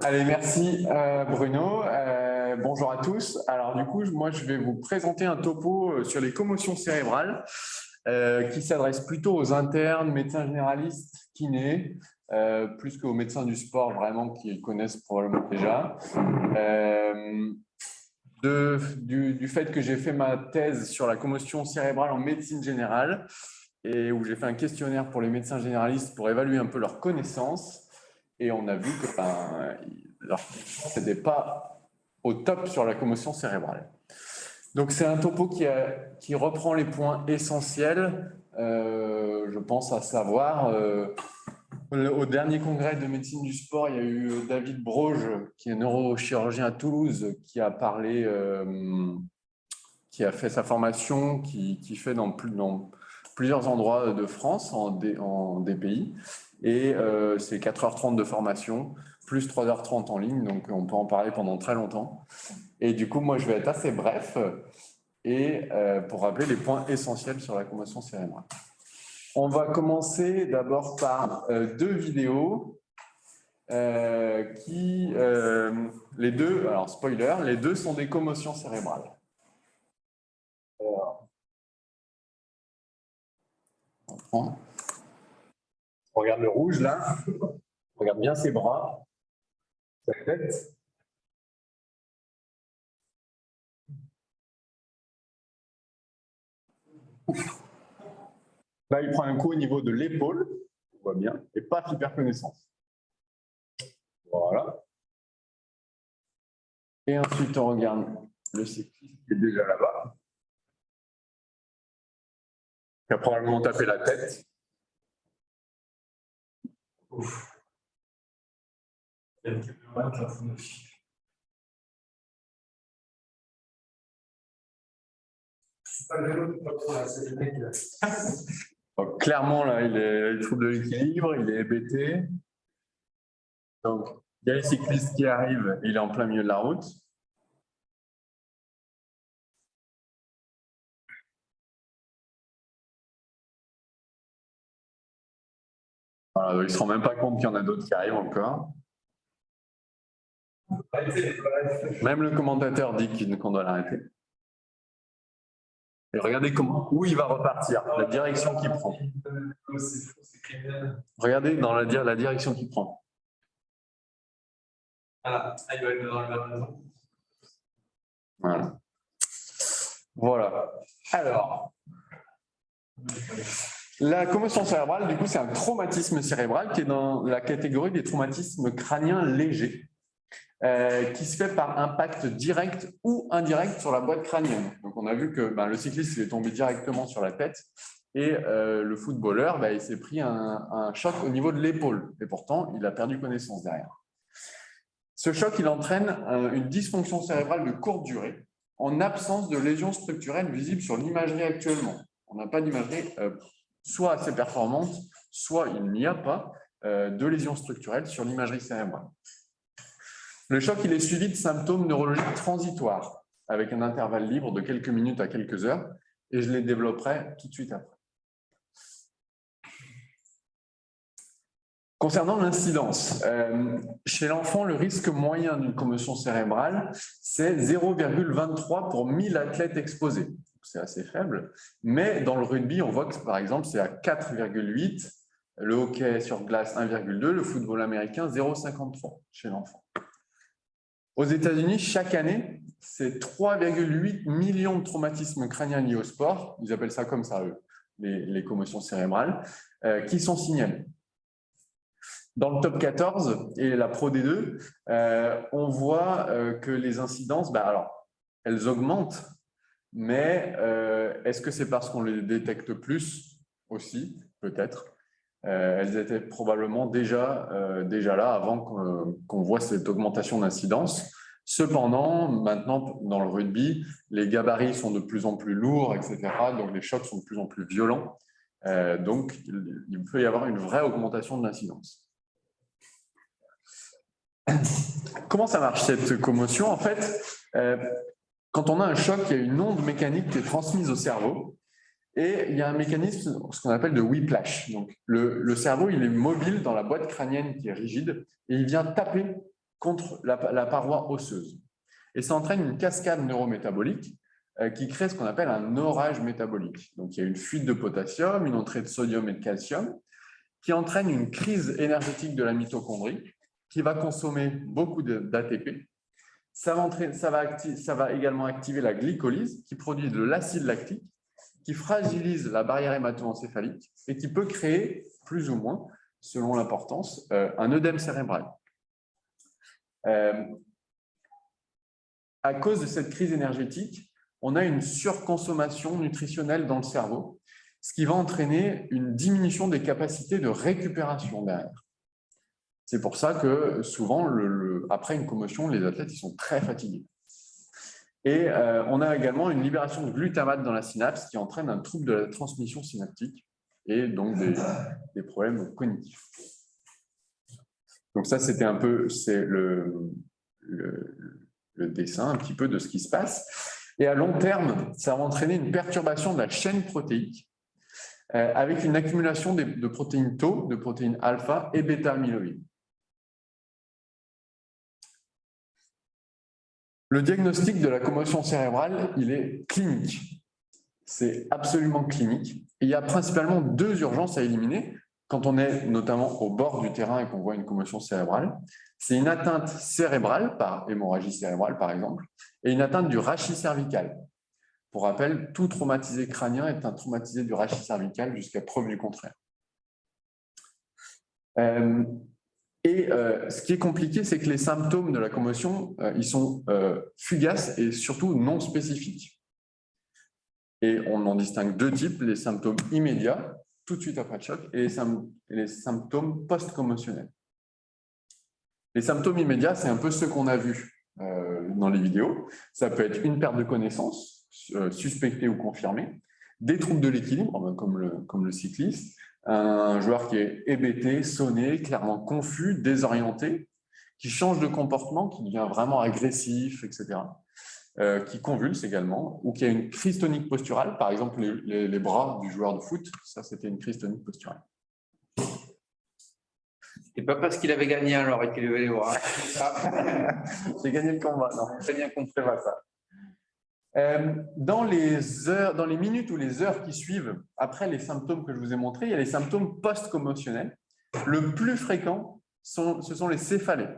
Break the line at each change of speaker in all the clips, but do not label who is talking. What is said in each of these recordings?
Allez, merci Bruno. Bonjour à tous. Alors du coup, moi je vais vous présenter un topo sur les commotions cérébrales qui s'adresse plutôt aux internes, médecins généralistes, kinés, plus qu'aux médecins du sport vraiment qui connaissent probablement déjà. Du fait que j'ai fait ma thèse sur la commotion cérébrale en médecine générale et où j'ai fait un questionnaire pour les médecins généralistes pour évaluer un peu leurs connaissances. Et on a vu que leur connaissance n'était pas au top sur la commotion cérébrale. Donc c'est un topo qui reprend les points essentiels, je pense à savoir. Au dernier congrès de médecine du sport, il y a eu David Broge, qui est neurochirurgien à Toulouse, qui a parlé, qui a fait sa formation, qui fait dans plusieurs endroits de France, en DPI. Et c'est 4h30 de formation, plus 3h30 en ligne, donc on peut en parler pendant très longtemps. Et du coup, moi, je vais être assez bref et pour rappeler les points essentiels sur la commotion cérébrale. On va commencer d'abord par deux vidéos les deux, alors spoiler, les deux sont des commotions cérébrales. Alors, on regarde le rouge là, on regarde bien ses bras, sa tête. Là, il prend un coup au niveau de l'épaule, on voit bien, et pas hyperconnaissance. Voilà. Et ensuite, on regarde le cycliste qui est déjà là-bas, qui a probablement tapé la tête. Ouf. Donc, clairement, là, il trouve de l'équilibre, il est hébété. Donc, il y a les cyclistes qui arrivent, il est en plein milieu de la route. Voilà, il ne se rend même pas compte qu'il y en a d'autres qui arrivent encore. Même le commentateur dit qu'on doit l'arrêter. Et regardez où il va repartir, la direction qu'il prend. Regardez dans la direction qu'il prend. Voilà, il doit être dans la maison. Voilà. Voilà. Alors, la commotion cérébrale, du coup, c'est un traumatisme cérébral qui est dans la catégorie des traumatismes crâniens légers, qui se fait par impact direct ou indirect sur la boîte crânienne. Donc, on a vu que le cycliste il est tombé directement sur la tête et le footballeur, il s'est pris un choc au niveau de l'épaule. Et pourtant, il a perdu connaissance derrière. Ce choc, il entraîne une dysfonction cérébrale de courte durée en absence de lésions structurelles visibles sur l'imagerie actuellement. On n'a pas d'imagerie soit assez performante, soit il n'y a pas de lésions structurelles sur l'imagerie cérébrale. Le choc, il est suivi de symptômes neurologiques transitoires, avec un intervalle libre de quelques minutes à quelques heures, et je les développerai tout de suite après. Concernant l'incidence, chez l'enfant, le risque moyen d'une commotion cérébrale, c'est 0,23 pour 1000 athlètes exposés. C'est assez faible, mais dans le rugby, on voit que par exemple, c'est à 4,8, le hockey sur glace 1,2, le football américain 0,53 chez l'enfant. Aux États-Unis, chaque année, c'est 3,8 millions de traumatismes crâniens liés au sport, ils appellent ça comme ça, eux, les commotions cérébrales, qui sont signalés. Dans le top 14 et la Pro D2, on voit que les incidences, alors, elles augmentent, mais est-ce que c'est parce qu'on les détecte plus aussi? Peut-être. Elles étaient probablement déjà là avant qu'on voit cette augmentation d'incidence. Cependant, maintenant, dans le rugby, les gabarits sont de plus en plus lourds, etc. Donc, les chocs sont de plus en plus violents. Donc, il peut y avoir une vraie augmentation de l'incidence. Comment ça marche cette commotion? En fait, quand on a un choc, il y a une onde mécanique qui est transmise au cerveau et il y a un mécanisme, ce qu'on appelle de whiplash. Donc, le cerveau, il est mobile dans la boîte crânienne qui est rigide et il vient taper contre la paroi osseuse. Et ça entraîne une cascade neurométabolique qui crée ce qu'on appelle un orage métabolique. Donc, il y a une fuite de potassium, une entrée de sodium et de calcium, qui entraîne une crise énergétique de la mitochondrie, qui va consommer beaucoup d'ATP. Ça va également activer la glycolyse, qui produit de l'acide lactique, qui fragilise la barrière hémato-encéphalique et qui peut créer, plus ou moins, selon l'importance, un œdème cérébral. À cause de cette crise énergétique, on a une surconsommation nutritionnelle dans le cerveau, ce qui va entraîner une diminution des capacités de récupération derrière. C'est pour ça que souvent, après une commotion, les athlètes ils sont très fatigués. Et on a également une libération de glutamate dans la synapse qui entraîne un trouble de la transmission synaptique et donc des problèmes cognitifs. Donc ça, c'était un peu le dessin un petit peu de ce qui se passe. Et à long terme, ça va entraîner une perturbation de la chaîne protéique avec une accumulation de protéines tau, de protéines alpha et bêta-amyloïdes. Le diagnostic de la commotion cérébrale, il est clinique. C'est absolument clinique. Et il y a principalement 2 urgences à éliminer quand on est notamment au bord du terrain et qu'on voit une commotion cérébrale. C'est une atteinte cérébrale, par hémorragie cérébrale par exemple, et une atteinte du rachis cervical. Pour rappel, tout traumatisé crânien est un traumatisé du rachis cervical jusqu'à preuve du contraire. Ce qui est compliqué, c'est que les symptômes de la commotion, ils sont fugaces et surtout non spécifiques. Et on en distingue 2 types, les symptômes immédiats, tout de suite après le choc, et les symptômes post-commotionnels. Les symptômes immédiats, c'est un peu ceux qu'on a vus dans les vidéos. Ça peut être une perte de connaissance, suspectée ou confirmée, des troubles de l'équilibre, comme le cycliste, un joueur qui est hébété, sonné, clairement confus, désorienté, qui change de comportement, qui devient vraiment agressif, etc., qui convulse également, ou qui a une crise tonique posturale, par exemple les bras du joueur de foot, ça c'était une crise tonique posturale.
C'est pas parce qu'il avait gagné alors et qu'il levait les bras.
J'ai gagné le combat, non, c'est bien compris pas ça. Dans les minutes ou les heures qui suivent, après les symptômes que je vous ai montrés, il y a les symptômes post-commotionnels. Le plus fréquent, ce sont les céphalées.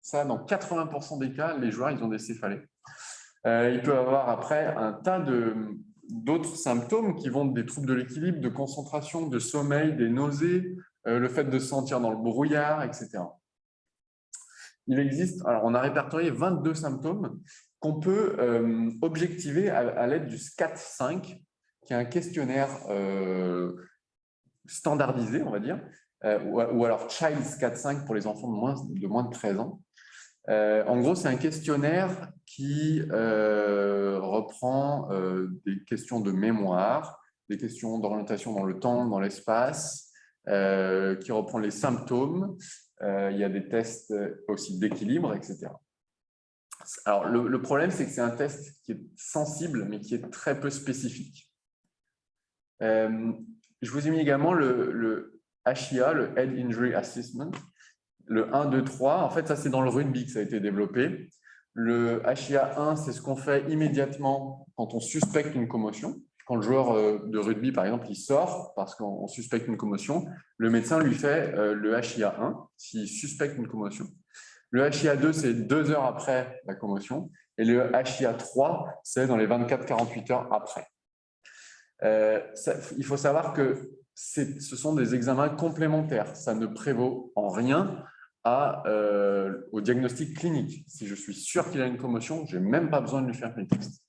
Ça, dans 80% des cas, les joueurs, ils ont des céphalées. Il peut y avoir après un tas d'autres symptômes qui vont des troubles de l'équilibre, de concentration, de sommeil, des nausées, le fait de se sentir dans le brouillard, etc. Il existe, alors on a répertorié 22 symptômes qu'on peut objectiver à l'aide du SCAT-5, qui est un questionnaire standardisé, on va dire, ou alors Child SCAT-5 pour les enfants de moins de 13 ans. En gros, c'est un questionnaire qui reprend des questions de mémoire, des questions d'orientation dans le temps, dans l'espace, qui reprend les symptômes. Il y a des tests aussi d'équilibre, etc. Alors, le problème, c'est que c'est un test qui est sensible, mais qui est très peu spécifique. Je vous ai mis également le HIA, le Head Injury Assessment, le 1, 2, 3. En fait, ça, c'est dans le rugby que ça a été développé. Le HIA 1, c'est ce qu'on fait immédiatement quand on suspecte une commotion. Quand le joueur de rugby, par exemple, il sort parce qu'on suspecte une commotion, le médecin lui fait le HIA 1 s'il suspecte une commotion. Le HIA 2, c'est 2 heures après la commotion. Et le HIA 3, c'est dans les 24-48 heures après. Il faut savoir que ce sont des examens complémentaires. Ça ne prévaut en rien au diagnostic clinique. Si je suis sûr qu'il a une commotion, je n'ai même pas besoin de lui faire les tests.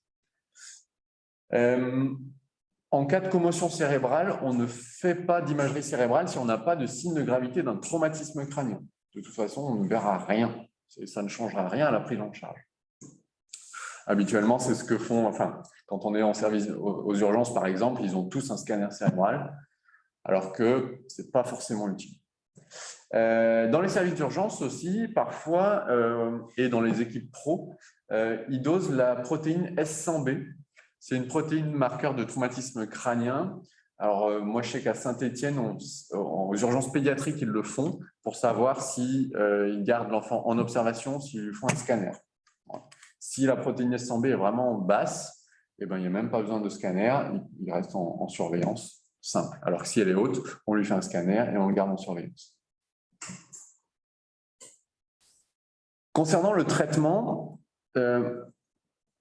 En cas de commotion cérébrale, on ne fait pas d'imagerie cérébrale si on n'a pas de signe de gravité d'un traumatisme crânien. De toute façon, on ne verra rien. Ça ne changera rien à la prise en charge. Habituellement, c'est ce que font, quand on est en service aux urgences, par exemple, ils ont tous un scanner cérébral, alors que ce n'est pas forcément utile. Dans les services d'urgence aussi, parfois, et dans les équipes pro, ils dosent la protéine S100B. C'est une protéine marqueur de traumatisme crânien Alors, moi, je sais qu'à Saint-Étienne, aux urgences pédiatriques, ils le font pour savoir s'ils gardent l'enfant en observation, s'ils lui font un scanner. Voilà. Si la protéinase 100B est vraiment basse, eh ben, il n'y a même pas besoin de scanner, il reste en surveillance simple. Alors que si elle est haute, on lui fait un scanner et on le garde en surveillance. Concernant le traitement,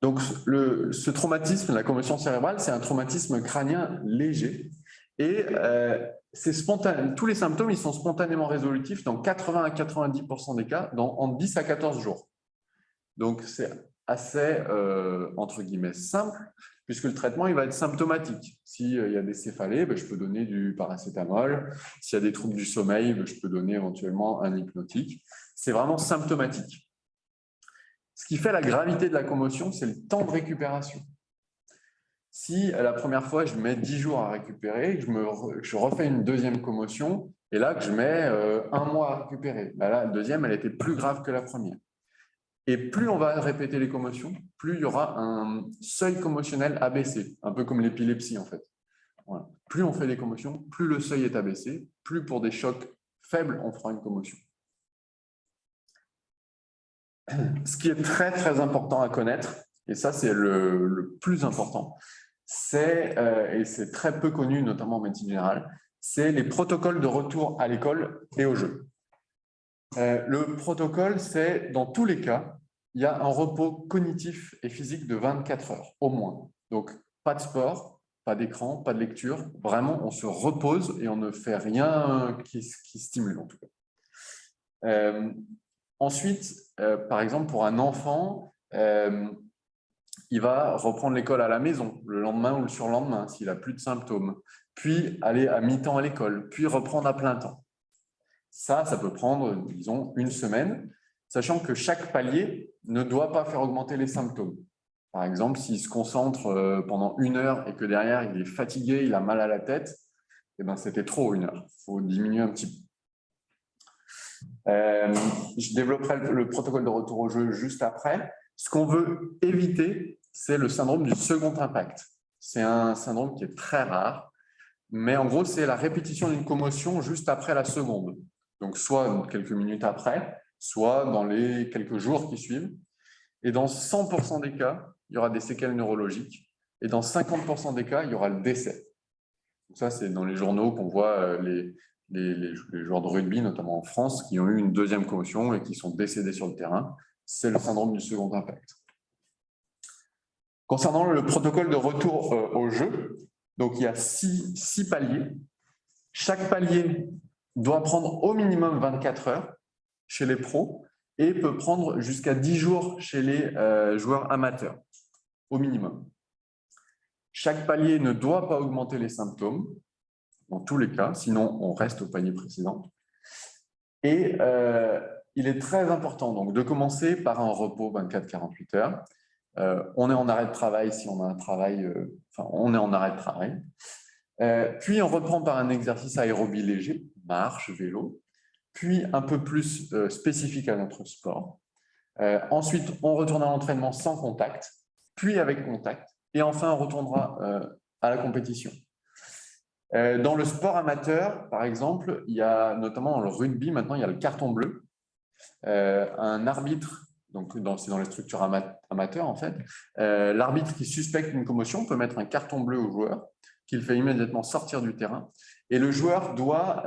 donc ce traumatisme, la commotion cérébrale, c'est un traumatisme crânien léger et c'est spontané. Tous les symptômes ils sont spontanément résolutifs dans 80 à 90% des cas en 10 à 14 jours. Donc c'est assez, entre guillemets, simple, puisque le traitement il va être symptomatique. S'il y a des céphalées, je peux donner du paracétamol. S'il y a des troubles du sommeil, je peux donner éventuellement un hypnotique. C'est vraiment symptomatique. Ce qui fait la gravité de la commotion, c'est le temps de récupération. Si la première fois, je mets 10 jours à récupérer, je refais une deuxième commotion, et là, que je mets 1 mois à récupérer. Là, la deuxième, elle était plus grave que la première. Et plus on va répéter les commotions, plus il y aura un seuil commotionnel abaissé, un peu comme l'épilepsie en fait. Voilà. Plus on fait des commotions, plus le seuil est abaissé, plus pour des chocs faibles, on fera une commotion. Ce qui est très très important à connaître, et ça c'est le plus important, et c'est très peu connu notamment en médecine générale, c'est les protocoles de retour à l'école et au jeu. Le protocole, c'est dans tous les cas, il y a un repos cognitif et physique de 24 heures au moins. Donc, pas de sport, pas d'écran, pas de lecture. Vraiment, on se repose et on ne fait rien qui stimule en tout cas. Ensuite, par exemple, pour un enfant, il va reprendre l'école à la maison le lendemain ou le surlendemain s'il n'a plus de symptômes, puis aller à mi-temps à l'école, puis reprendre à plein temps. Ça peut prendre, disons, 1 semaine, sachant que chaque palier ne doit pas faire augmenter les symptômes. Par exemple, s'il se concentre pendant 1 heure et que derrière, il est fatigué, il a mal à la tête, eh ben, c'était trop 1 heure. Il faut diminuer un petit peu. Je développerai le protocole de retour au jeu juste après. Ce qu'on veut éviter, c'est le syndrome du second impact. C'est un syndrome qui est très rare, mais en gros, c'est la répétition d'une commotion juste après la seconde. Donc, soit quelques minutes après, soit dans les quelques jours qui suivent. Et dans 100% des cas, il y aura des séquelles neurologiques. Et dans 50% des cas, il y aura le décès. Donc ça, c'est dans les journaux qu'on voit les joueurs de rugby, notamment en France, qui ont eu une deuxième commotion et qui sont décédés sur le terrain. C'est le syndrome du second impact. Concernant le protocole de retour au jeu, donc il y a 6 paliers. Chaque palier doit prendre au minimum 24 heures chez les pros et peut prendre jusqu'à 10 jours chez les joueurs amateurs, au minimum. Chaque palier ne doit pas augmenter les symptômes, dans tous les cas, sinon on reste au palier précédent. Et il est très important donc, de commencer par un repos 24-48 heures. On est en arrêt de travail si on a un travail, on est en arrêt de travail. Puis on reprend par un exercice aérobie léger, marche, vélo, puis un peu plus spécifique à notre sport. Ensuite, on retourne à l'entraînement sans contact, puis avec contact, et enfin on retournera à la compétition. Dans le sport amateur, par exemple, il y a notamment dans le rugby, maintenant il y a le carton bleu. Un arbitre, donc c'est dans les structures amateurs en fait, l'arbitre qui suspecte une commotion peut mettre un carton bleu au joueur, qu'il fait immédiatement sortir du terrain. Et le joueur doit,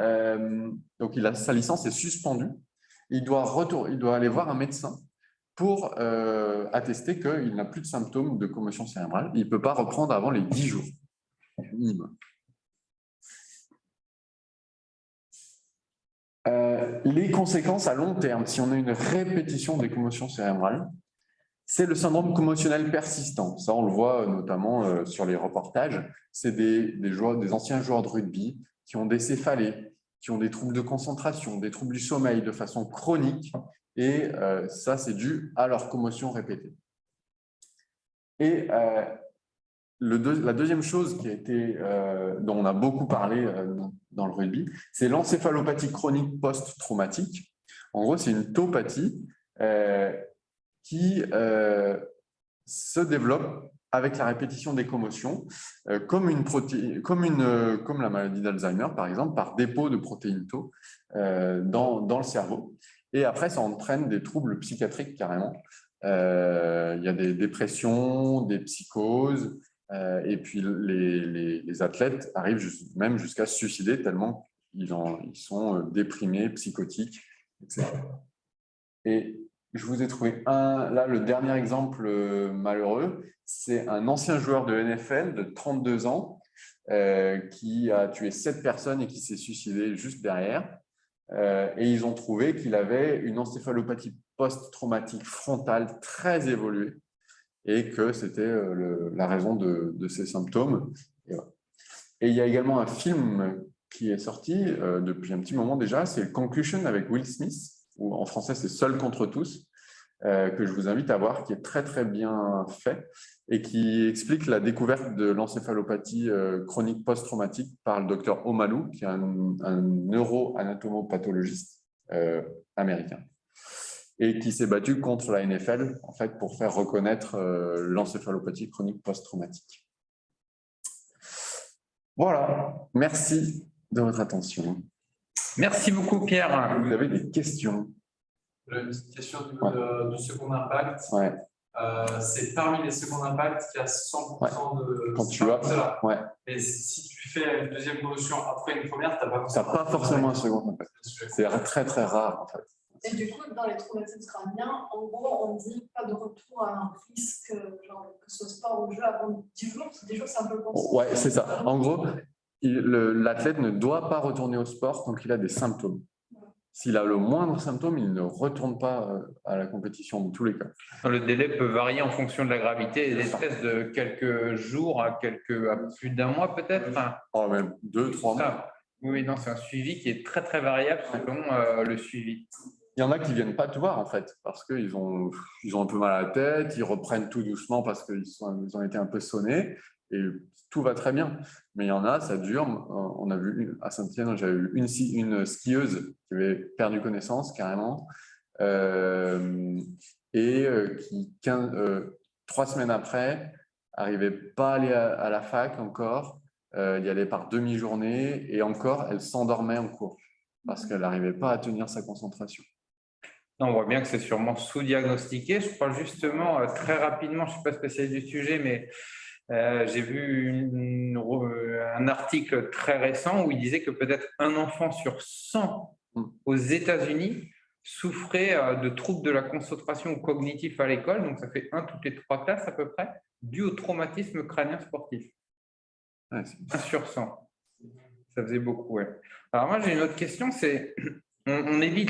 donc sa licence est suspendue, il doit aller voir un médecin pour attester qu'il n'a plus de symptômes de commotion cérébrale. Il ne peut pas reprendre avant les 10 jours minimum. Les conséquences à long terme, si on a une répétition des commotions cérébrales, c'est le syndrome commotionnel persistant. Ça, on le voit notamment sur les reportages. C'est des anciens joueurs de rugby qui ont des céphalées, qui ont des troubles de concentration, des troubles du sommeil de façon chronique. Et ça, c'est dû à leur commotion répétée. Et la deuxième chose dont on a beaucoup parlé dans le rugby, c'est l'encéphalopathie chronique post-traumatique. En gros, c'est une taupathie qui se développe avec la répétition des commotions, comme la maladie d'Alzheimer, par exemple, par dépôt de protéines tau dans le cerveau. Et après, ça entraîne des troubles psychiatriques carrément. Il y a des dépressions, des psychoses, et puis les athlètes arrivent même jusqu'à se suicider tellement ils sont déprimés, psychotiques, etc. Et je vous ai trouvé là, le dernier exemple malheureux, c'est un ancien joueur de NFL de 32 ans qui a tué 7 personnes et qui s'est suicidé juste derrière. Et ils ont trouvé qu'il avait une encéphalopathie post-traumatique frontale très évoluée et que c'était la raison de ces symptômes. Et il y a également un film qui est sorti depuis un petit moment déjà, c'est Concussion avec Will Smith, ou en français c'est Seul contre tous, que je vous invite à voir, qui est très très bien fait et qui explique la découverte de l'encéphalopathie chronique post-traumatique par le docteur Omalu, qui est un neuro-anatomopathologiste américain et qui s'est battu contre la NFL en fait, pour faire reconnaître l'encéphalopathie chronique post-traumatique. Voilà, merci de votre attention.
Merci beaucoup, Pierre.
Vous avez des questions?
Une petite question du second impact.
Ouais.
C'est parmi les seconds impacts qu'il y a 100% de...
Quand tu as... Ouais.
Et si tu fais une deuxième commotion après une première, tu n'as
pas forcément un second impact. C'est très très rare en fait.
Et du coup, dans les traumatismes crâniens, en gros, on dit pas de retour à un risque, genre que ce soit sport ou jeu avant 10 jours. 10 jours, c'est un peu constant.
Ouais, c'est ça. En gros, l'athlète ne doit pas retourner au sport tant qu'il a des symptômes. S'il a le moindre symptôme, il ne retourne pas à la compétition dans tous les cas.
Le délai peut varier en fonction de la gravité et des tests de quelques jours à plus d'un mois peut-être.
Oh, même 2-3 mois.
Oui, non, c'est un suivi qui est très très variable selon le suivi.
Il y en a qui ne viennent pas te voir en fait, parce qu'ils ont un peu mal à la tête, ils reprennent tout doucement parce qu'ils ont été un peu sonnés et tout va très bien. Mais il y en a, ça dure. On a vu à Saint-Étienne, j'avais vu une skieuse qui avait perdu connaissance carrément et qui, 3 semaines après, n'arrivait pas à aller à la fac encore, y allait par demi-journée et encore, elle s'endormait en cours parce qu'elle n'arrivait pas à tenir sa concentration.
On voit bien que c'est sûrement sous-diagnostiqué. Je crois justement, très rapidement, je ne suis pas spécialiste du sujet, mais j'ai vu un article très récent où il disait que peut-être un enfant sur 100 aux États-Unis souffrait de troubles de la concentration ou cognitif à l'école, donc ça fait 1 toutes les 3 classes à peu près, dû au traumatisme crânien sportif.
Ouais,
1 sur 100. Ça faisait beaucoup, ouais. Alors moi, j'ai une autre question, c'est... On évite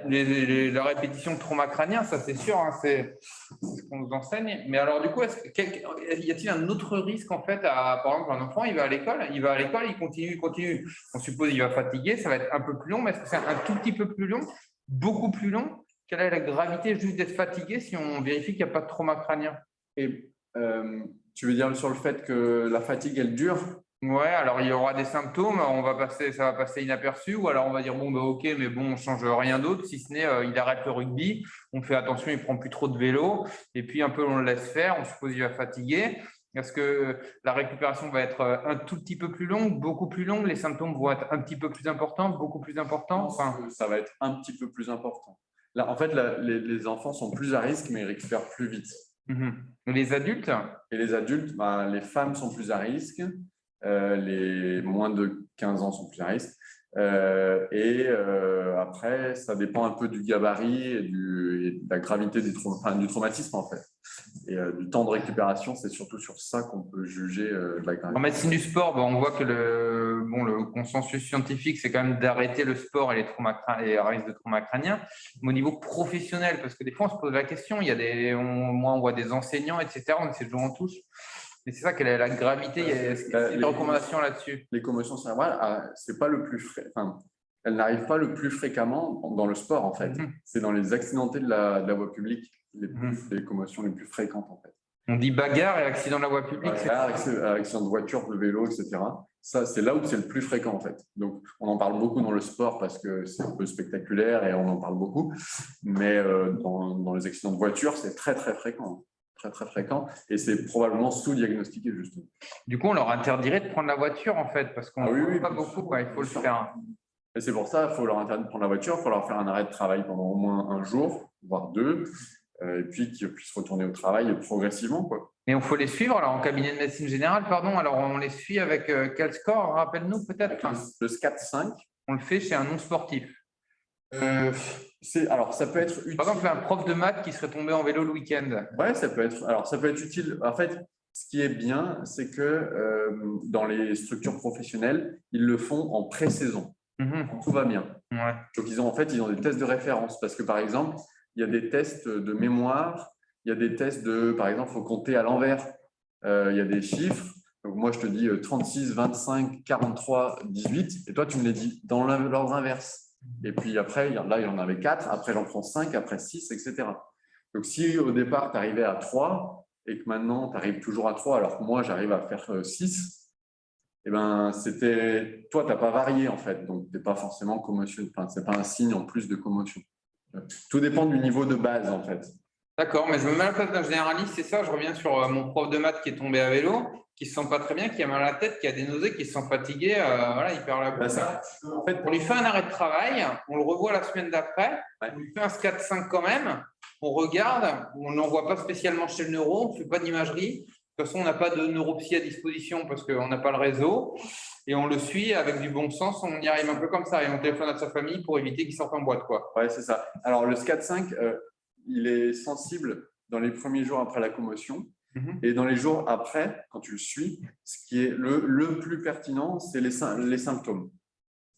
la répétition de trauma crânien, ça c'est sûr, hein, c'est ce qu'on nous enseigne. Mais alors du coup, y a-t-il un autre risque en fait par exemple, un enfant, il va à l'école, il continue. On suppose qu'il va fatiguer, ça va être un peu plus long, mais est-ce que c'est un tout petit peu plus long, beaucoup plus long? Quelle est la gravité juste d'être fatigué si on vérifie qu'il n'y a pas de trauma crânien?
Et tu veux dire sur le fait que la fatigue, elle dure?
Ouais, alors il y aura des symptômes, ça va passer inaperçu, ou alors on va dire bon bah ok, mais bon, on change rien d'autre, si ce n'est il arrête le rugby, on fait attention, il prend plus trop de vélo, et puis un peu on le laisse faire, on suppose qu'il va fatiguer. Est-ce que la récupération va être un tout petit peu plus longue, beaucoup plus longue, les symptômes vont être un petit peu plus importants, beaucoup plus importants?
Ça va être un petit peu plus important. Là, en fait, les enfants sont plus à risque, mais ils récupèrent plus vite.
Et les adultes?
Et les adultes, les femmes sont plus à risque. Les moins de 15 ans sont plus à risque. Après, ça dépend un peu du gabarit et de la gravité du traumatisme, en fait. Et du temps de récupération, c'est surtout sur ça qu'on peut juger de la gravité.
En médecine du sport, on voit que le consensus scientifique, c'est quand même d'arrêter le sport et les risques de trauma crânien. Mais au niveau professionnel, parce que des fois, on se pose la question, moi, on voit des enseignants, etc., on essaie de jouer en touche. Mais c'est ça, quelle est la gravité? Est-ce qu'il y a des recommandations là-dessus?
Les commotions cérébrales, c'est pas le plus elles n'arrivent pas le plus fréquemment dans le sport, en fait. C'est dans les accidentés de la voie publique, les commotions les plus fréquentes, en fait.
On dit bagarre et accident de la voie publique.
Accident de voiture, de vélo, etc. Ça, c'est là où c'est le plus fréquent, en fait. Donc, on en parle beaucoup dans le sport parce que c'est un peu spectaculaire et on en parle beaucoup. Mais dans les accidents de voiture, c'est très, très fréquent. très, très fréquent et c'est probablement sous-diagnostiqué, justement.
Du coup, on leur interdirait de prendre la voiture, en fait, parce qu'on ne
oui,
voit pas beaucoup, quoi, il faut le faire.
Et c'est pour ça qu'il faut leur interdire de prendre la voiture, il faut leur faire un arrêt de travail pendant au moins un jour, voire 2, et puis qu'ils puissent retourner au travail progressivement, quoi.
Et il faut les suivre, alors en cabinet de médecine générale, pardon, alors on les suit avec quel score, rappelle-nous peut-être?
Le SCAT-5.
On le fait chez un non-sportif.
Alors, ça peut être utile.
Par exemple, un prof de maths qui serait tombé en vélo le week-end.
Ouais, ça peut être utile. En fait, ce qui est bien, c'est que dans les structures professionnelles, ils le font en pré-saison. Tout va bien.
Ouais.
Donc, ils ont des tests de référence parce que, par exemple, il y a des tests de mémoire, il y a des tests par exemple, il faut compter à l'envers. Il y a des chiffres. Donc, moi, je te dis 36, 25, 43, 18, et toi, tu me les dis dans l'ordre inverse. Et puis après, là, il y en avait 4, après, j'en prends 5, après 6, etc. Donc, si au départ, tu arrivais à 3 et que maintenant, tu arrives toujours à 3, alors que moi, j'arrive à faire 6, eh ben, toi, tu n'as pas varié, en fait. Donc, tu n'es pas forcément commotion. Enfin, ce n'est pas un signe en plus de commotion. Tout dépend du niveau de base, en fait.
D'accord, mais je me mets à la place d'un généraliste, c'est ça, je reviens sur mon prof de maths qui est tombé à vélo, qui ne se sent pas très bien, qui a mal à la tête, qui a des nausées, qui se sent fatigué, voilà, il perd la boule.
En fait,
on lui fait un arrêt de travail, on le revoit la semaine d'après,
ouais.
On lui fait un SCAT-5 quand même, on regarde, on n'envoie pas spécialement chez le neuro, on ne fait pas d'imagerie. De toute façon, on n'a pas de neuropsy à disposition parce qu'on n'a pas le réseau. Et on le suit avec du bon sens, on y arrive un peu comme ça. Et on téléphone à sa famille pour éviter qu'il sorte en boîte, quoi.
Ouais, c'est ça. Alors, le SCAT-5, il est sensible dans les premiers jours après la commotion. Et dans les jours après, quand tu le suis, ce qui est le plus pertinent, c'est les symptômes.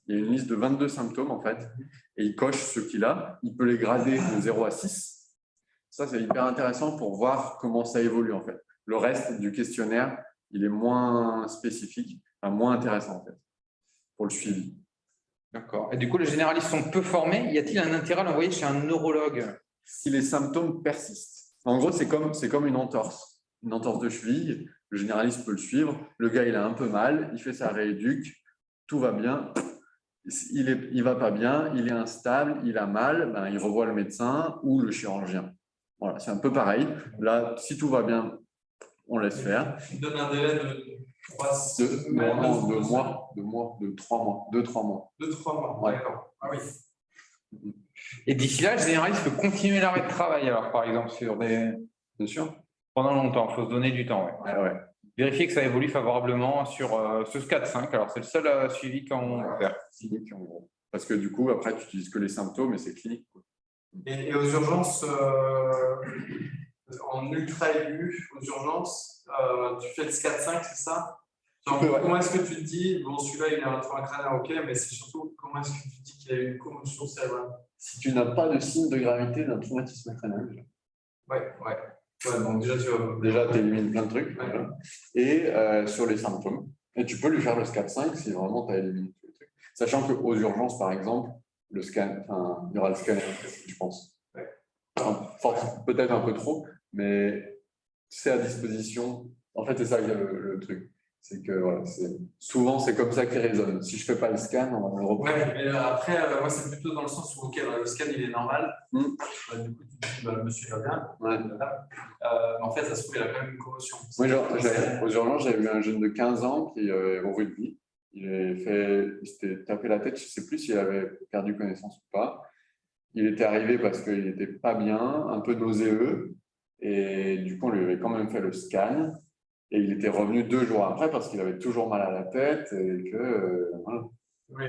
Il y a une liste de 22 symptômes, en fait, et il coche ceux qu'il a. Il peut les grader de 0 à 6. Ça, c'est hyper intéressant pour voir comment ça évolue, en fait. Le reste du questionnaire, il est moins spécifique, enfin, moins intéressant, en fait, pour le suivi.
D'accord. Et du coup, les généralistes sont peu formés. Y a-t-il un intérêt à l'envoyer chez un neurologue?
Si les symptômes persistent. En gros, c'est comme une entorse de cheville. Le généraliste peut le suivre. Le gars, il a un peu mal, il fait sa rééduque, tout va bien. Il va pas bien, il est instable, il a mal, il revoit le médecin ou le chirurgien. Voilà, c'est un peu pareil. Là, si tout va bien, on laisse faire.
Il donne un délai de 3
semaines, de 3 mois. 2-3 mois.
2-3 mois,
ouais.
D'accord. Ah oui.
Et d'ici là, le généraliste peut continuer l'arrêt de travail, alors, par exemple, sur des…
Bien sûr.
Pendant longtemps, il faut se donner du temps. Ouais.
Ouais.
Vérifier que ça évolue favorablement sur ce SCAT-5. Alors, c'est le seul suivi qu'on peut faire.
Clinique, en gros. Parce que du coup, après, tu n'utilises que les symptômes et c'est clinique, quoi.
Et aux urgences, en ultra aigu, aux urgences, tu fais le SCAT-5, c'est ça? Genre, comment est-ce que tu te dis, bon, celui-là, il a un trauma crânien, ok, mais c'est surtout comment est-ce que tu te dis qu'il y a eu une commotion cérébrale?
Si tu n'as pas de signe de gravité d'un traumatisme crânien.
Ouais, donc
déjà tu élimines plein de trucs.
Ouais.
Voilà. Et sur les symptômes. Et tu peux lui faire le SCAT-5 si vraiment tu as éliminé tous les trucs. Sachant qu'aux urgences, par exemple, il y aura le scanner, je pense.
Ouais.
Peut-être un peu trop, mais c'est à disposition. En fait, c'est ça le truc. C'est que voilà, souvent, c'est comme ça qu'il résonne. Si je ne fais pas le scan, on va me le reprendre.
Ouais, mais après, moi, c'est plutôt dans le sens où le scan, il est normal. Du coup, tu te dis, le monsieur va bien.
Ouais.
Mais en fait, ça se trouve, il a quand même une commotion.
Oui, aux urgences, j'avais vu un jeune de 15 ans qui au rugby. Il s'était tapé la tête, je ne sais plus s'il avait perdu connaissance ou pas. Il était arrivé parce qu'il n'était pas bien, un peu nauséeux. Et du coup, on lui avait quand même fait le scan. Et il était revenu 2 jours après parce qu'il avait toujours mal à la tête et que voilà.
Oui,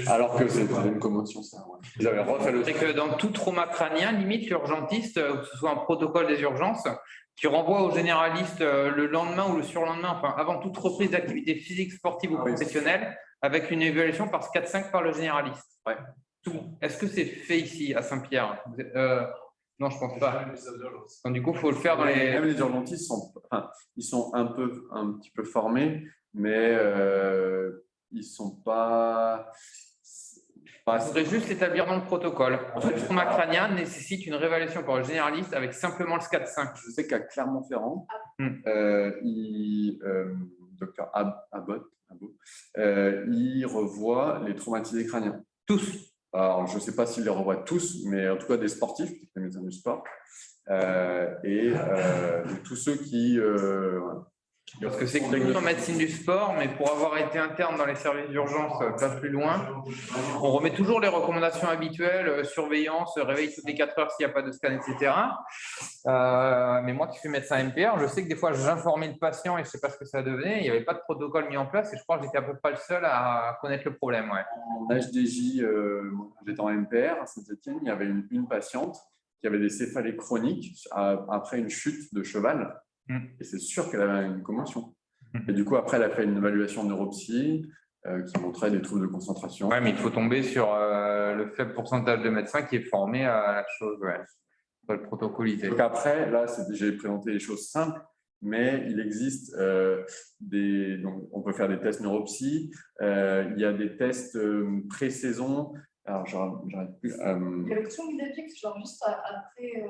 alors que c'était une commotion, ça. Ouais. Ils avaient refait le.
C'est que dans tout trauma crânien, limite l'urgentiste, que ce soit un protocole des urgences, qui renvoie au généraliste le lendemain ou le surlendemain, enfin avant toute reprise d'activité physique, sportive ou professionnelle, avec une évaluation par SCAT-5 par le généraliste.
Ouais.
Tout. Est-ce que c'est fait ici à Saint-Pierre? Non, je ne pense pas. Donc, du coup, il faut le faire dans les…
Même les urgentistes ils sont un petit peu formés, mais ils ne sont pas…
Il faudrait juste l'établir dans le protocole. Tout trauma crânien nécessite une réévaluation par le généraliste avec simplement le SCAT-5.
Je sais qu'à Clermont-Ferrand, docteur Abbott, il revoit les traumatisés crâniens.
Tous.
Alors, je ne sais pas s'ils les revoient tous, mais en tout cas des sportifs, des médecins du sport, de tous ceux qui…
Parce que c'est cool en médecine du sport, mais pour avoir été interne dans les services d'urgence pas plus loin, on remet toujours les recommandations habituelles, surveillance, réveil toutes les 4 heures s'il n'y a pas de scan, etc. Mais moi qui suis médecin MPR, je sais que des fois j'informais le patient et je ne sais pas ce que ça devenait, il n'y avait pas de protocole mis en place et je crois que j'étais à peu près le seul à connaître le problème. Ouais.
En HDJ, j'étais en MPR à Saint-Étienne, il y avait une patiente qui avait des céphalées chroniques après une chute de cheval. Et c'est sûr qu'elle avait une commotion. Et du coup, après, elle a fait une évaluation de neuropsy qui montrait des troubles de concentration.
Oui, mais il faut tomber sur le faible pourcentage de médecins qui est formé à la chose, ouais. Le protocolisé.
Donc après, là, j'ai présenté les choses simples, mais il existe donc on peut faire des tests neuropsy, il y a des tests pré-saison. Alors, j'arrête plus.
Il y avait toujours une idée genre juste après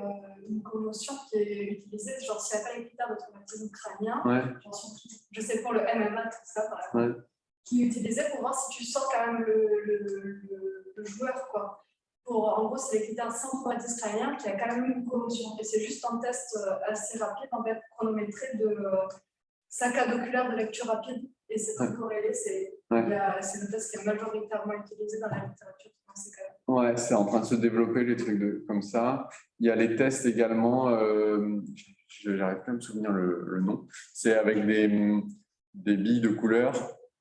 une commotion qui est utilisée, genre s'il n'y a pas les critères de traumatisme crânien, genre, je sais pour le MMA, tout ça par exemple, qui est utilisé pour voir si tu sens quand même le joueur, quoi. En gros, c'est les critères sans traumatisme crânien qui a quand même eu une commotion. Et c'est juste un test assez rapide, en fait, chronométré de saccade oculaire de lecture rapide. Et c'est très corrélé, c'est le test qui est majoritairement utilisé dans la littérature.
Ouais, c'est en train de se développer les trucs comme ça. Il y a les tests également, je n'arrive plus à me souvenir le nom, c'est avec des billes de couleur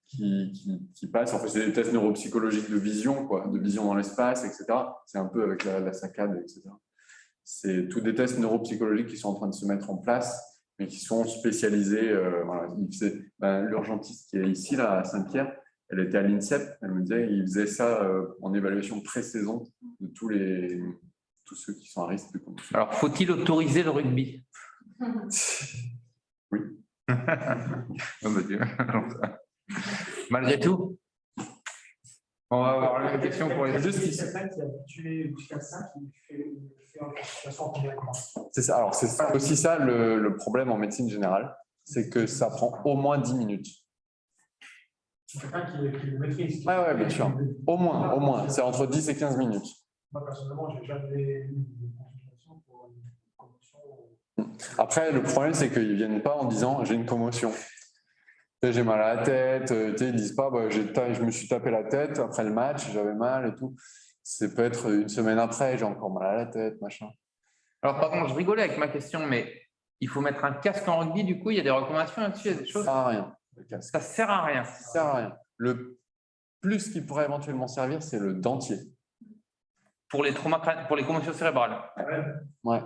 qui passent. En fait, c'est des tests neuropsychologiques de vision, quoi, de vision dans l'espace, etc. C'est un peu avec la saccade, etc. C'est tous des tests neuropsychologiques qui sont en train de se mettre en place, mais qui sont spécialisés. Voilà. L'urgentiste qui est ici, là, à Saint-Pierre, elle était à l'INSEP, elle me disait qu'il faisait ça en évaluation pré-saison de tous ceux qui sont à risque de commotion.
Alors, faut-il autoriser le rugby?
Oui.
Oh mon Dieu. Malgré tout, on va avoir la question pour les
juste qui a habitué jusqu'à ça, qui fait en situation en première classe.
C'est ça. Alors, c'est aussi ça le problème en médecine générale, c'est que ça prend au moins 10 minutes.
Quelqu'un qui le maîtrise.
Oui, bien sûr. Au moins. C'est entre 10 et 15 minutes.
Moi, personnellement, je n'ai jamais eu de consultation pour une commotion.
Après, le problème, c'est qu'ils ne viennent pas en disant « j'ai une commotion ». J'ai mal à la tête. Ils ne disent pas bah, « je me suis tapé la tête après le match, j'avais mal et tout ». Ça peut être une semaine après, j'ai encore mal à la tête, machin.
Alors, par contre, je rigolais avec ma question, mais il faut mettre un casque en rugby, du coup, il y a des recommandations là-dessus, il y a des choses.
Ça sert à rien.
Ça sert à rien.
Ça sert à rien. Le plus qui pourrait éventuellement servir, c'est le dentier.
Pour les commotions cérébrales.
Ouais.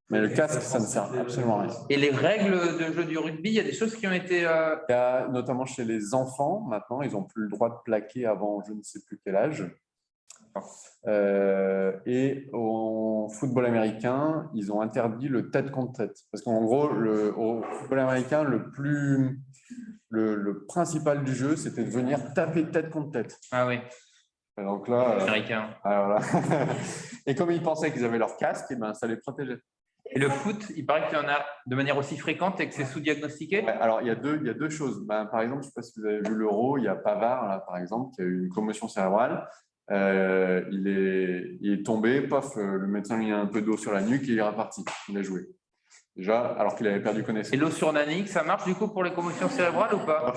Mais le casque, ça ne sert absolument à rien.
Et les règles de jeu du rugby, il y a des choses qui ont été…
Il y a, notamment chez les enfants, maintenant, ils n'ont plus le droit de plaquer avant je ne sais plus quel âge. Et au football américain, ils ont interdit le tête contre tête. Parce qu'en gros, au football américain, le principal du jeu, c'était de venir taper tête contre tête.
Ah oui.
Et donc là,
américain.
Voilà. Et comme ils pensaient qu'ils avaient leur casque, et ben, ça les protégeait.
Et le foot, il paraît qu'il y en a de manière aussi fréquente et que c'est sous-diagnostiqué.
Ouais, alors, il y a deux choses. Par exemple, je ne sais pas si vous avez vu l'Euro, il y a Pavard, là, par exemple, qui a eu une commotion cérébrale. Il est tombé, paf, le médecin lui a un peu d'eau sur la nuque et il est reparti. Il a joué. Déjà, alors qu'il avait perdu connaissance.
Et l'eau sur nanique, ça marche du coup pour les commotions cérébrales ou pas?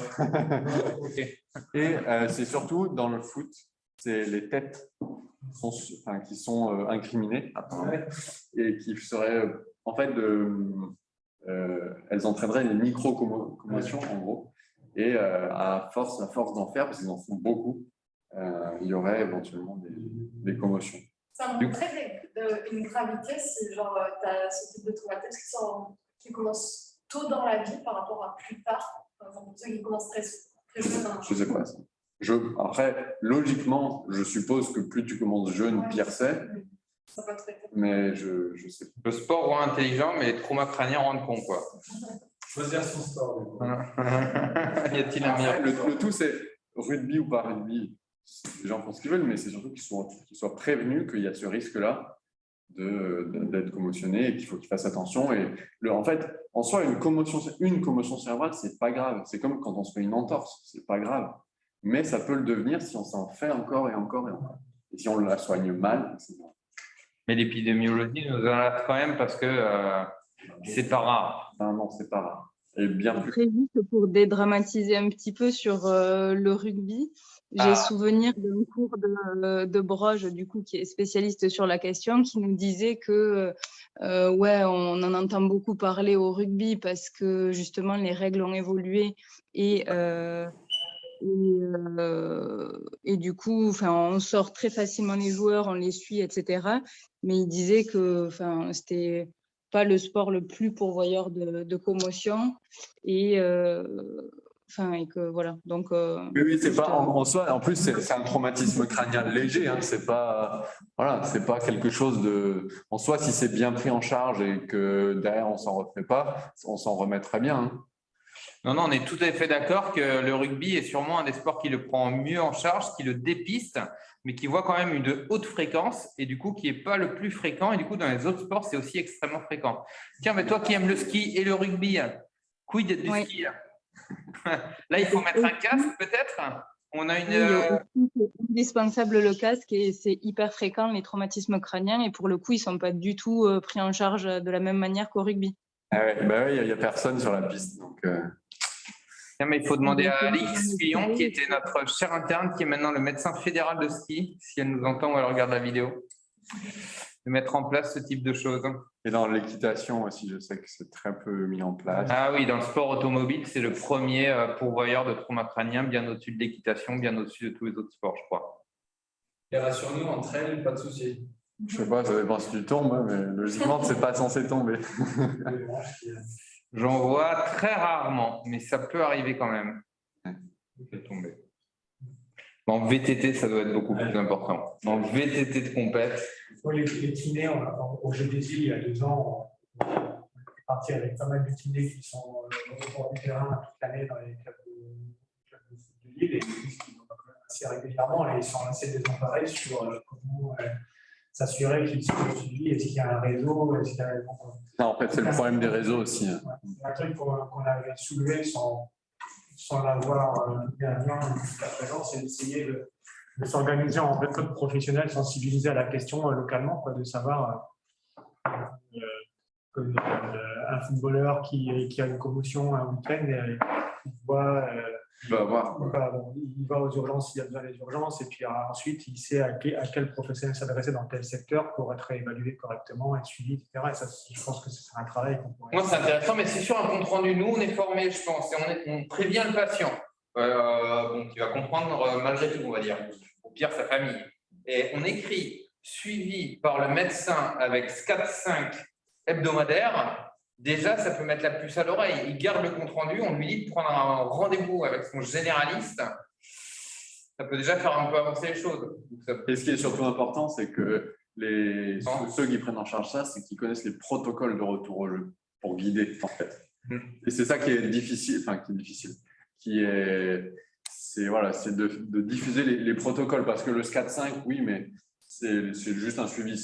Okay. Et c'est surtout dans le foot, c'est les têtes qui sont incriminées et qui seraient en fait elles entraîneraient des micro-commotions en gros. Et à force d'en faire, parce qu'ils en font beaucoup, il y aurait éventuellement des commotions.
Ça montrait une gravité si genre tu as ce type de traumatisme qui commence tôt dans la vie par rapport à plus tard, par exemple ceux qui commencent très jeune.
Je ne sais pas ça. Après, logiquement, je suppose que plus tu commences jeune, pire c'est.
Ça peut être.
Mais je sais pas.
Le sport rend intelligent, mais les traumas crâniens rendent con, quoi.
Choisir son sport.
Y a-t-il un meilleur?
Le tout, c'est rugby ou pas rugby. Les gens font ce qu'ils veulent, mais c'est surtout qu'ils soient prévenus qu'il y a ce risque-là d'être commotionné et qu'il faut qu'ils fassent attention. Et en fait, en soi, une commotion cérébrale, c'est pas grave. C'est comme quand on se fait une entorse, c'est pas grave. Mais ça peut le devenir si on s'en fait encore et encore et encore. Et si on la soigne mal, c'est bon.
Mais l'épidémiologie nous alerte quand même parce que c'est pas rare.
Non, c'est pas rare. Et bien plus.
Après, juste pour dédramatiser un petit peu sur le rugby, j'ai souvenir d'un cours de Broge, du coup, qui est spécialiste sur la question, qui nous disait que, ouais, on en entend beaucoup parler au rugby parce que, justement, les règles ont évolué et du coup, on sort très facilement les joueurs, on les suit, etc. Mais il disait que c'était pas le sport le plus pourvoyeur de commotion et que voilà. Donc,
oui, c'est pas en soi. En plus, c'est un traumatisme crânien léger. Hein, c'est pas quelque chose de. En soi, si c'est bien pris en charge et que derrière on s'en refait pas, on s'en remet très bien. Hein.
Non, on est tout à fait d'accord que le rugby est sûrement un des sports qui le prend mieux en charge, qui le dépiste, mais qui voit quand même une haute fréquence et du coup qui n'est pas le plus fréquent. Et du coup, dans les autres sports, c'est aussi extrêmement fréquent. Tiens, mais toi qui aimes le ski et le rugby, quid du ski là, il faut mettre un casque peut-être. On a une.
C'est indispensable le casque et c'est hyper fréquent les traumatismes crâniens et pour le coup, ils ne sont pas du tout pris en charge de la même manière qu'au rugby.
Ah ouais, bah il n'y a personne sur la piste. Donc,
mais il faut demander à Alix Fillon, qui était notre chère interne, qui est maintenant le médecin fédéral de ski, si elle nous entend ou elle regarde la vidéo, de mettre en place ce type de choses.
Et dans l'équitation aussi, je sais que c'est très peu mis en place.
Ah oui, dans le sport automobile, c'est le premier pourvoyeur de trauma crânien, bien au-dessus de l'équitation, bien au-dessus de tous les autres sports, je crois.
Et rassure-nous, entre elles, pas de souci.
Je sais pas, ça dépend si tu tombes, hein, mais logiquement, c'est pas censé tomber.
J'en vois très rarement, mais ça peut arriver quand même. De tomber. En VTT, ça doit être beaucoup plus important. En VTT de compète.
Les kinés, au Jeux des Îles, il y a 2 ans, on est parti avec pas mal de kinés qui sont au bord du terrain toute l'année dans les clubs de l'île et qui vont assez régulièrement et ils sont assez désemparés sur comment s'assurer qu'ils sont suivis, est-ce qu'il y a un réseau, est-ce qu'il y a...
Non, en fait, c'est le problème des réseaux aussi. Hein.
C'est un truc qu'on avait soulevé sans l'avoir bien jusqu'à présent, c'est d'essayer de s'organiser en méthode professionnelle, sensibiliser à la question localement, de savoir qu'un footballeur qui a une commotion un week-end, il va aux urgences s'il y a besoin des urgences, et puis ensuite il sait à quel professionnel s'adresser dans tel secteur pour être évalué correctement, être suivi, etc. Et ça, je pense que c'est un travail qu'on pourrait...
Moi, c'est intéressant, mais c'est sûr, un compte rendu, nous, on est formés, je pense, et on prévient le patient, qui va comprendre malgré tout, on va dire, au pire sa famille. Et on écrit suivi par le médecin avec SCAT-5 hebdomadaire. Déjà, ça peut mettre la puce à l'oreille. Il garde le compte-rendu, on lui dit de prendre un rendez-vous avec son généraliste. Ça peut déjà faire un peu avancer les choses.
Et ce qui est surtout important, c'est que ceux qui prennent en charge ça, c'est qu'ils connaissent les protocoles de retour au jeu pour guider, en fait. Et c'est ça qui est difficile, c'est de diffuser les protocoles, parce que le SCAT-5, oui, mais c'est juste un suivi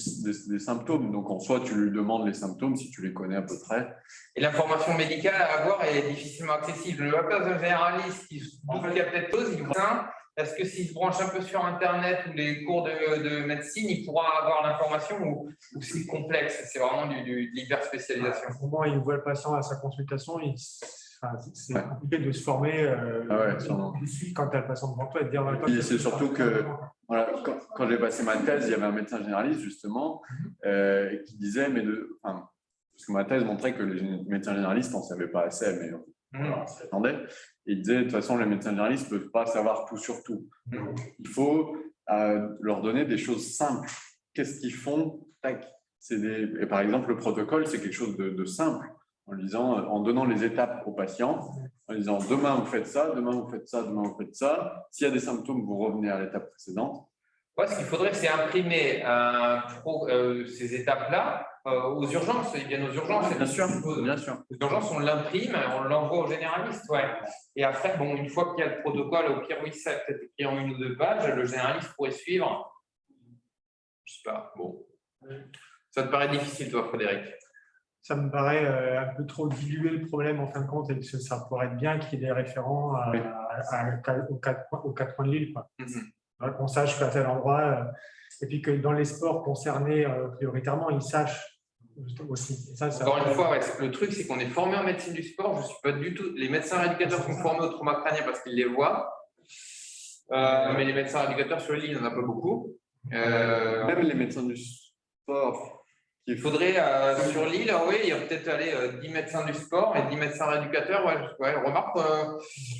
des symptômes. Donc, en soi, tu lui demandes les symptômes si tu les connais à peu près.
Et l'information médicale à avoir est difficilement accessible. À la place d'un généraliste qui doute qu'il y a peut-être chose, il dit est-ce que s'il se branche un peu sur Internet ou les cours de médecine, il pourra avoir l'information ou c'est complexe? C'est vraiment de l'hyper-spécialisation.
Au moment où il voit le patient à sa consultation, c'est compliqué de se former tout de suite quand tu as le patient devant toi et de dire...
Et c'est surtout que quand j'ai passé ma thèse, il y avait un médecin généraliste justement qui disait, parce que ma thèse montrait que les médecins généralistes n'en savaient pas assez, mais on s'y attendait. Et il disait, de toute façon, les médecins généralistes ne peuvent pas savoir tout sur tout. Il faut leur donner des choses simples. Qu'est-ce qu'ils font? Et par exemple, le protocole, c'est quelque chose de simple. En donnant les étapes aux patients, en disant demain vous faites ça, demain vous faites ça, demain vous faites ça. S'il y a des symptômes, vous revenez à l'étape précédente.
Ouais, ce qu'il faudrait, c'est imprimer ces étapes-là aux urgences. Ils viennent aux urgences.
Bien sûr.
Les urgences, on l'imprime, on l'envoie au généraliste. Ouais. Et après, une fois qu'il y a le protocole, au pire, oui, ça peut-être écrit en 1 ou 2 pages, le généraliste pourrait suivre. Je sais pas. Bon. Ça te paraît difficile, toi, Frédéric?
Ça me paraît un peu trop diluer le problème en fin de compte, et ça pourrait être bien qu'il y ait des référents aux quatre coins de l'île. qu'on sache qu'à tel endroit, et puis que dans les sports concernés prioritairement, ils sachent aussi. Et ça,
encore une fois, le truc, c'est qu'on est formé en médecine du sport. Je suis pas du tout. Les médecins rééducateurs sont formés au trauma crânien parce qu'ils les voient. Mais les médecins rééducateurs sur l'île, il n'y en a pas beaucoup.
Même les médecins du sport.
Il faudrait, sur l'île, oui, il y a peut-être 10 médecins du sport et 10 médecins rééducateurs. Ouais, remarque,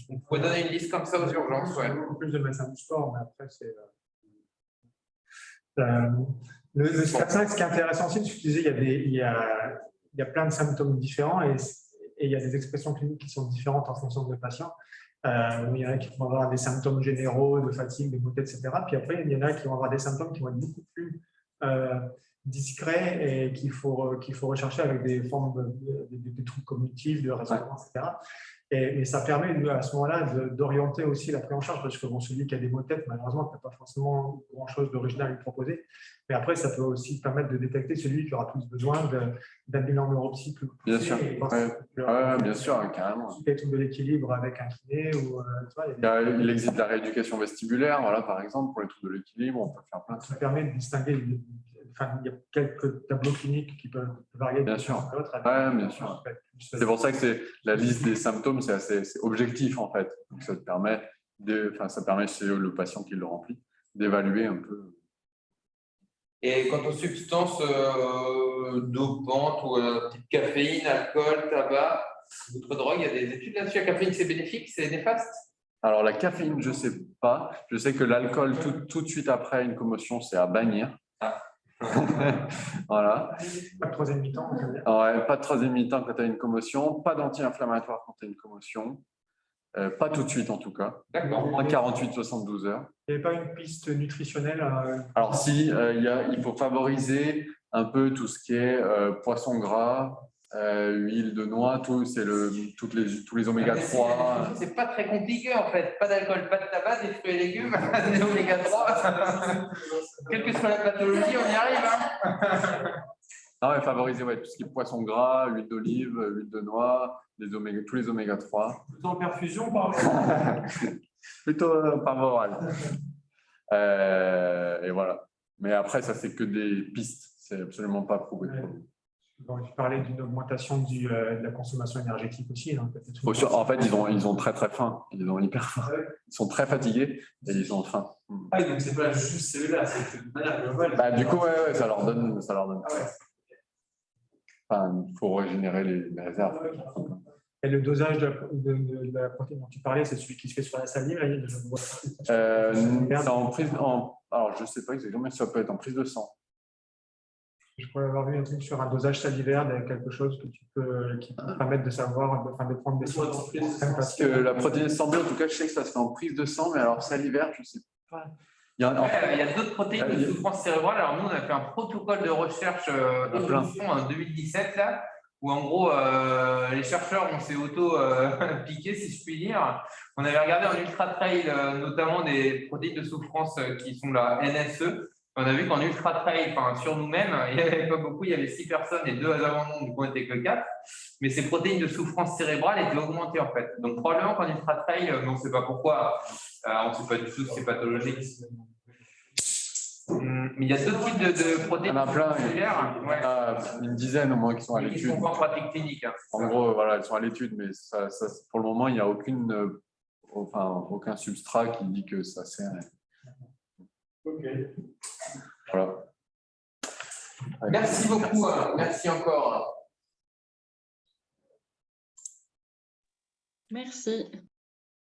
on pourrait donner une liste comme ça aux urgences. Ouais.
Beaucoup plus de médecins du sport, mais après, c'est. Le SCAT5, ce qui est intéressant aussi, tu disais, il y a plein de symptômes différents et il y a des expressions cliniques qui sont différentes en fonction des patients. Il y en a qui vont avoir des symptômes généraux, de fatigue, de beauté, etc. Puis après, il y en a qui vont avoir des symptômes qui vont être beaucoup plus discrets et qu'il faut rechercher avec des formes de troubles cognitifs, de raisonnement, etc. Et ça permet à ce moment-là d'orienter aussi la prise en charge parce que celui qui a des maux de tête, malheureusement, n'a pas forcément grand-chose d'original à lui proposer. Mais après, ça peut aussi permettre de détecter celui qui aura plus besoin d'un bilan neuropsy plus poussé.
Bien sûr, bien sûr, carrément.
Des troubles de l'équilibre avec un kiné.
Il existe la rééducation vestibulaire, voilà, par exemple, pour les troubles de l'équilibre, on peut faire plein de trucs.
Ça permet de distinguer. Il y a quelques tableaux cliniques qui peuvent varier.
Bien sûr. Bien sûr. C'est pour ça que la liste des symptômes, c'est assez objectif en fait. Donc ça permet c'est le patient qui le remplit d'évaluer un peu.
Et quant aux substances dopantes ou type caféine, alcool, tabac, d'autres drogues, il y a des études là-dessus. La caféine, c'est bénéfique, c'est néfaste?
Alors la caféine, je ne sais pas. Je sais que l'alcool, tout de suite après une commotion, c'est à bannir. Voilà.
Pas de troisième mi-temps.
Ouais, pas de troisième mi-temps quand tu as une commotion, pas d'anti-inflammatoire quand tu as une commotion. Pas tout de suite en tout cas.
D'accord.
Moins 48-72 heures.
Il n'y avait pas une piste nutritionnelle
Alors si, il faut favoriser un peu tout ce qui est poisson gras, huile de noix, tous les oméga 3.
C'est pas très compliqué en fait. Pas d'alcool, pas de tabac, des fruits et légumes, des oméga 3. Quelle que soit la pathologie, on y arrive. Hein.
Non, mais favoriser tout ce qui est poisson gras, huile d'olive, huile de noix, tous les oméga 3.
Plutôt en perfusion, par
Plutôt par voie orale. Et voilà. Mais après, ça, c'est que des pistes. C'est absolument pas prouvé.
Donc, tu parlais d'une augmentation de la consommation énergétique aussi. Hein,
en fait, ils ont très très faim. Ils ont hyper faim. Ils sont très fatigués et ils ont faim.
Ah, donc c'est pas juste celui-là, c'est de manière globale.
Du coup, ça leur donne. Enfin, il faut régénérer les réserves.
Et le dosage de la protéine dont tu parlais, c'est celui qui se fait sur la salive.
C'est en prise. Alors, je ne sais pas exactement, mais ça peut être en prise de sang.
Je pourrais avoir vu un truc sur un dosage salivaire, quelque chose qui peut permettre de savoir, de prendre des décisions.
Parce que la protéine sanguine, en tout cas, je sais que ça se fait en prise de sang, mais alors salivaire, je ne sais pas.
Il y a d'autres protéines de souffrance cérébrale. Alors nous, on a fait un protocole de recherche en 2017 là, où en gros, les chercheurs, on s'est auto-piqué, si je puis dire. On avait regardé en ultra-trail notamment des protéines de souffrance qui sont la NSE. On a vu qu'en ultra-trail, sur nous-mêmes, il n'y avait pas beaucoup, il y avait 6 personnes et 2 à abandon, du coup on n'était que 4. Mais ces protéines de souffrance cérébrale étaient augmentées en fait. Donc probablement qu'en ultra-trail, on ne sait pas pourquoi, on ne sait pas du tout si c'est pathologique. Mais il y a d'autres types de protéines.
Il y en a plein. Il y a une dizaine au moins qui sont à l'étude.
Qui sont pas en pratique clinique.
En gros, voilà, elles sont à l'étude, mais ça, pour le moment, il n'y a aucun substrat qui dit que ça sert.
Ok.
Voilà.
Merci beaucoup. Merci encore.
Merci.